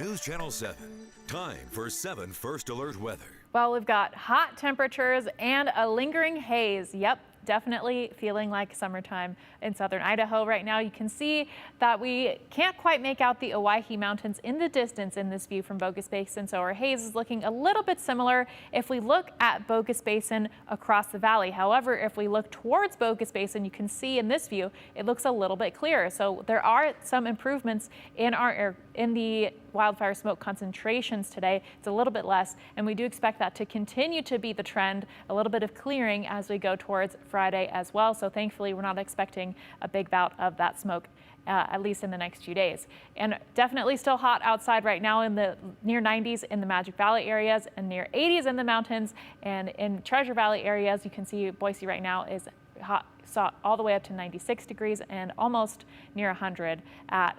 News Channel 7. Time for 7 First Alert weather. Well, we've got hot temperatures and a lingering haze. Yep, definitely feeling like summertime in southern Idaho right now. You can see that we can't quite make out the Owyhee Mountains in the distance in this view from Boise Basin, so our haze is looking a little bit similar if we look at Boise Basin across the valley. However, if we look towards Boise Basin, you can see in this view it looks a little bit clearer. So there are some improvements in our air, in the wildfire smoke concentrations today. It's a little bit less, and we do expect that to continue to be the trend, a little bit of clearing as we go towards Friday as well. So thankfully, we're not expecting a big bout of that smoke, at least in the next few days. And definitely still hot outside right now in the near 90s in the Magic Valley areas and near 80s in the mountains, and in Treasure Valley areas. You can see Boise right now is hot, all the way up to 96 degrees and almost near 100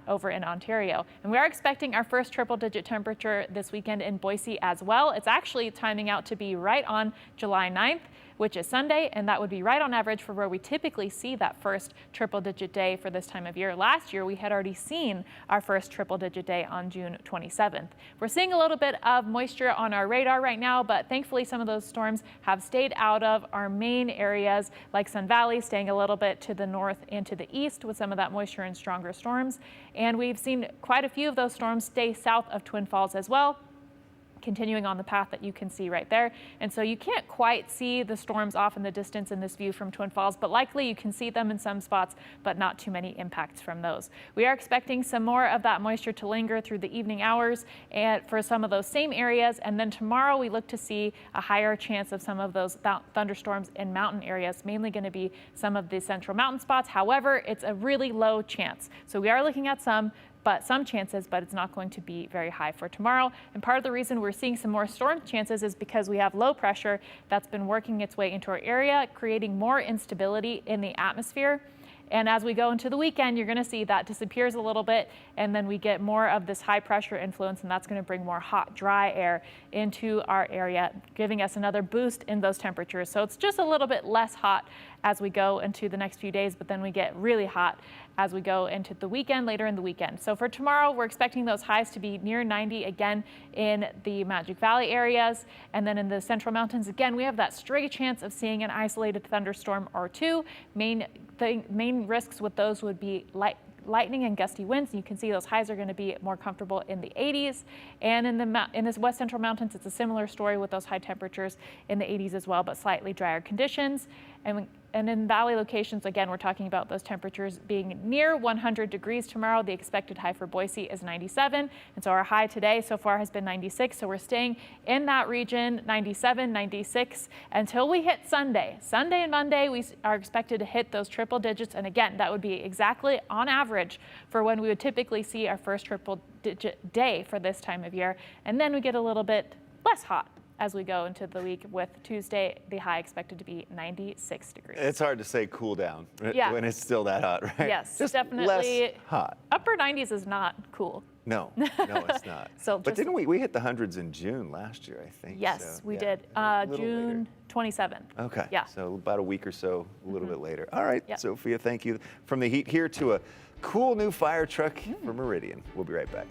over in Ontario. And we are expecting our first triple-digit temperature this weekend in Boise as well. It's actually timing out to be right on July 9th, which is Sunday, and that would be right on average for where we typically see that first triple-digit day for this time of year. Last year, we had already seen our first triple-digit day on June 27th. We're seeing a little bit of moisture on our radar right now, but thankfully some of those storms have stayed out of our main areas like Sun Valley, staying a little bit to the north and to the east with some of that moisture and stronger storms. And we've seen quite a few of those storms stay south of Twin Falls as well, continuing on the path that you can see right there. And so you can't quite see the storms off in the distance in this view from Twin Falls, but likely you can see them in some spots, but not too many impacts from those. We are expecting some more of that moisture to linger through the evening hours and for some of those same areas. And then tomorrow we look to see a higher chance of some of those thunderstorms in mountain areas, mainly going to be some of the central mountain spots. However, it's a really low chance. So we are looking at some chances, but it's not going to be very high for tomorrow. And part of the reason we're seeing some more storm chances is because we have low pressure that's been working its way into our area, creating more instability in the atmosphere. And as we go into the weekend, you're going to see that disappears a little bit, and then we get more of this high pressure influence, and that's going to bring more hot, dry air into our area, giving us another boost in those temperatures. So it's just a little bit less hot as we go into the next few days, but then we get really hot as we go into the weekend, later in the weekend. So for tomorrow, we're expecting those highs to be near 90 again in the Magic Valley areas. And then in the Central Mountains, again, we have that stray chance of seeing an isolated thunderstorm or two. Main risks with those would be lightning and gusty winds. You can see those highs are going to be more comfortable in the 80s. And in this West Central Mountains, it's a similar story with those high temperatures in the 80s as well, but slightly drier conditions. And in valley locations, again, we're talking about those temperatures being near 100 degrees tomorrow. The expected high for Boise is 97. And so our high today so far has been 96. So we're staying in that region, 97, 96, until we hit Sunday. Sunday and Monday, we are expected to hit those triple digits. And again, that would be exactly on average for when we would typically see our first triple digit day for this time of year. And then we get a little bit less hot as we go into the week, with Tuesday, the high expected to be 96 degrees. It's hard to say cool down yeah. when it's still that hot, right? Yes, just definitely. Less hot. Upper 90s is not cool. No, it's not. But didn't we hit the hundreds in June last year, I think? Yes, so, we yeah, did. June later. 27th. Okay. Yeah. So about a week or so, a little bit later. All right, yep. Sophia, thank you. From the heat here to a cool new fire truck for Meridian. We'll be right back.